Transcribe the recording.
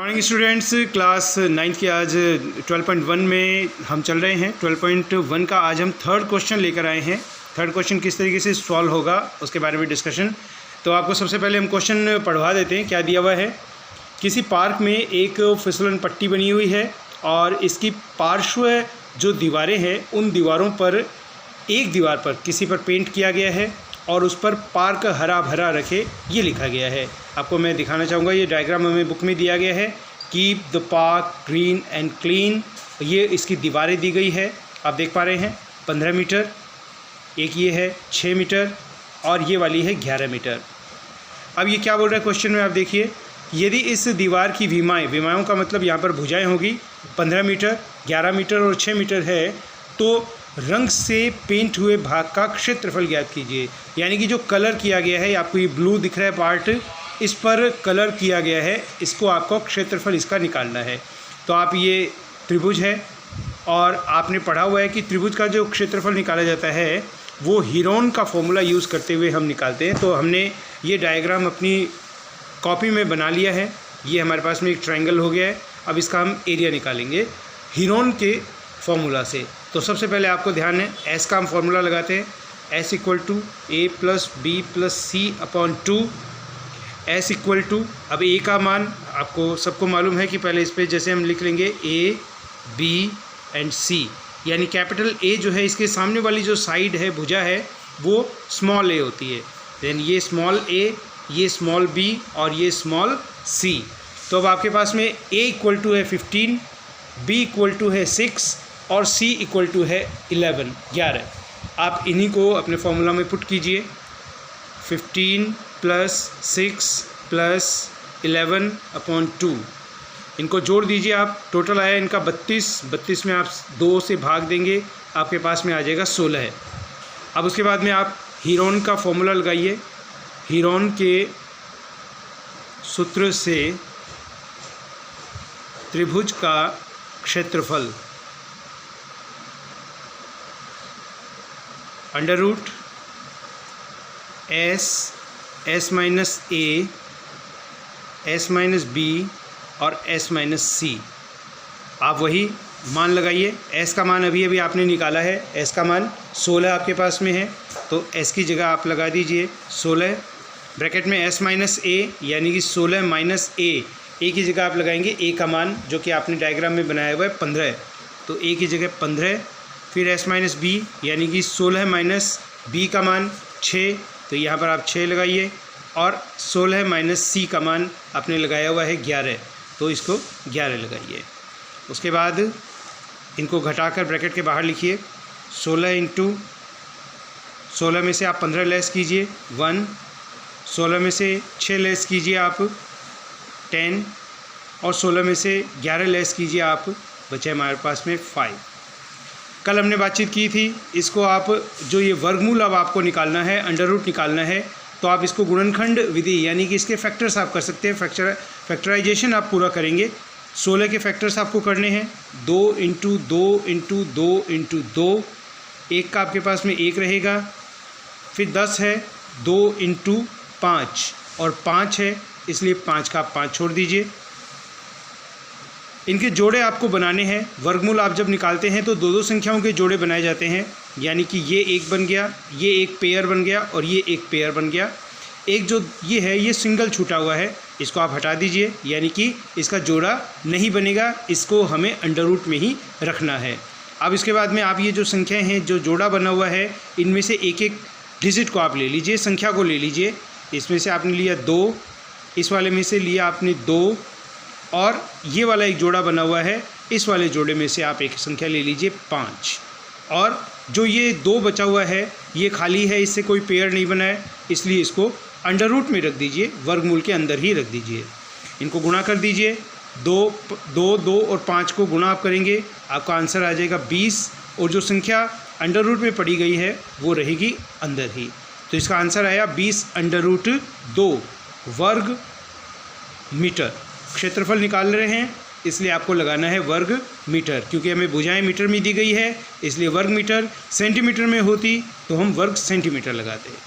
Morning students, class 9 की आज 12.1 में हम चल रहे हैं। 12.1 का आज हम थर्ड क्वेश्चन लेकर आए हैं। थर्ड क्वेश्चन किस तरीके से सॉल्व होगा उसके बारे में डिस्कशन। तो आपको सबसे पहले हम क्वेश्चन पढ़वा देते हैं। क्या दिया हुआ है, किसी पार्क में एक फिसलन पट्टी बनी हुई है और इसकी पार्श्व जो दीवारें हैं उन दीवारों पर एक दीवार पर किसी पर पेंट किया गया है और उस पर पार्क हरा भरा रखे ये लिखा गया है। आपको मैं दिखाना चाहूँगा, ये डायग्राम हमें बुक में दिया गया है। Keep the park green and clean, ये इसकी दीवारें दी गई है। आप देख पा रहे हैं 15 मीटर, एक ये है 6 मीटर और ये वाली है 11 मीटर। अब ये क्या बोल रहा है क्वेश्चन में, आप देखिए, यदि इस दीवार की विमाओं का मतलब यहाँ पर भुजाएं होगी, 15 मीटर, 11 मीटर और 6 मीटर है, तो रंग से पेंट हुए भाग का क्षेत्रफल ज्ञात कीजिए। यानी कि जो कलर किया गया है, आपको ये ब्लू दिख रहा है पार्ट, इस पर कलर किया गया है, इसको आपको क्षेत्रफल इसका निकालना है। तो आप ये त्रिभुज है और आपने पढ़ा हुआ है कि त्रिभुज का जो क्षेत्रफल निकाला जाता है वो हीरोन का फॉर्मूला यूज़ करते हुए हम निकालते हैं। तो हमने ये डायग्राम अपनी कॉपी में बना लिया है। ये हमारे पास में एक ट्रायंगल हो गया है। अब इसका हम एरिया निकालेंगे हीरोन के फॉर्मूला से। तो सबसे पहले आपको ध्यान है, एस का हम फॉर्मूला लगाते हैं, S equal to A plus B plus C upon 2। S equal to, अब ए का मान आपको सबको मालूम है कि पहले इस पर जैसे हम लिख लेंगे ए बी एंड सी, यानी कैपिटल ए जो है इसके सामने वाली जो साइड है, भुजा है, वो स्मॉल ए होती है। देन ये स्मॉल ए, ये स्मॉल बी और ये स्मॉल सी। तो अब आपके पास में ए इक्वल टू है 15, बी इक्वल टू है 6 और C इक्वल टू है 11। आप इन्हीं को अपने फॉर्मूला में पुट कीजिए। 15 प्लस 6 प्लस 11 अपॉन 2, इनको जोड़ दीजिए आप। टोटल आया इनका 32 में आप 2 से भाग देंगे, आपके पास में आ जाएगा 16। अब उसके बाद में आप हीरोन का फॉर्मूला लगाइए। हीरोन के सूत्र से त्रिभुज का क्षेत्रफल अंडर रूट एस माइनस ए, एस माइनस बी और एस माइनस सी। आप वही मान लगाइए। एस का मान अभी आपने निकाला है, एस का मान 16 आपके पास में है, तो एस की जगह आप लगा दीजिए 16। ब्रैकेट में एस माइनस ए यानी कि 16 माइनस ए की जगह आप लगाएंगे ए का मान जो कि आपने डायग्राम में बनाया हुआ है 15, तो ए की जगह 15। फिर एस माइनस बी यानी कि 16 माइनस बी का मान 6, तो यहाँ पर आप 6 लगाइए। और 16 माइनस सी का मान आपने लगाया हुआ है 11, तो इसको 11 लगाइए। उसके बाद इनको घटाकर ब्रैकेट के बाहर लिखिए। 16 इंटू 16 में से आप 15 लेस कीजिए 1, 16 में से 6 लेस कीजिए आप 10 और 16 में से 11 लेस कीजिए आप, बचे हमारे पास में 5। कल हमने बातचीत की थी, इसको आप जो ये वर्गमूल अब आपको निकालना है, अंडर रूट निकालना है, तो आप इसको गुणनखंड विधि यानी कि इसके फैक्टर्स आप कर सकते हैं। फैक्टराइजेशन आप पूरा करेंगे। 16 के फैक्टर्स आपको करने हैं, 2 इंटू 2 इंटू 2 इंटू 2, 1 का आपके पास में 1 रहेगा। फिर 10 है, 2 इंटू 5 और 5 है, इसलिए 5 का आप 5 छोड़ दीजिए। इनके जोड़े आपको बनाने हैं। वर्गमूल आप जब निकालते हैं तो दो संख्याओं के जोड़े बनाए जाते हैं, यानी कि ये एक बन गया, ये एक पेयर बन गया और ये एक पेयर बन गया। एक जो ये है ये सिंगल छूटा हुआ है, इसको आप हटा दीजिए, यानी कि इसका जोड़ा नहीं बनेगा, इसको हमें अंडर रूट में ही रखना है। अब इसके बाद में आप ये जो संख्याएँ हैं, जो जोड़ा बना हुआ है, इनमें से एक एक डिजिट को आप ले लीजिए, संख्या को ले लीजिए। इसमें से आपने लिया 2, इस वाले में से लिया आपने 2 और ये वाला एक जोड़ा बना हुआ है, इस वाले जोड़े में से आप एक संख्या ले लीजिए 5। और जो ये 2 बचा हुआ है ये खाली है, इससे कोई पेयर नहीं बना है, इसलिए इसको अंडर रूट में रख दीजिए, वर्गमूल के अंदर ही रख दीजिए। इनको गुणा कर दीजिए, 2 और 5 को गुणा आप करेंगे, आपका आंसर आ जाएगा 20 और जो संख्या अंडर रूट में पड़ी गई है वो रहेगी अंदर ही। तो इसका आंसर आया 20 अंडर रूट 2 वर्ग मीटर। क्षेत्रफल निकाल रहे हैं इसलिए आपको लगाना है वर्ग मीटर, क्योंकि हमें भुजाएं मीटर में दी गई है, इसलिए वर्ग मीटर। सेंटीमीटर में होती तो हम वर्ग सेंटीमीटर लगाते हैं।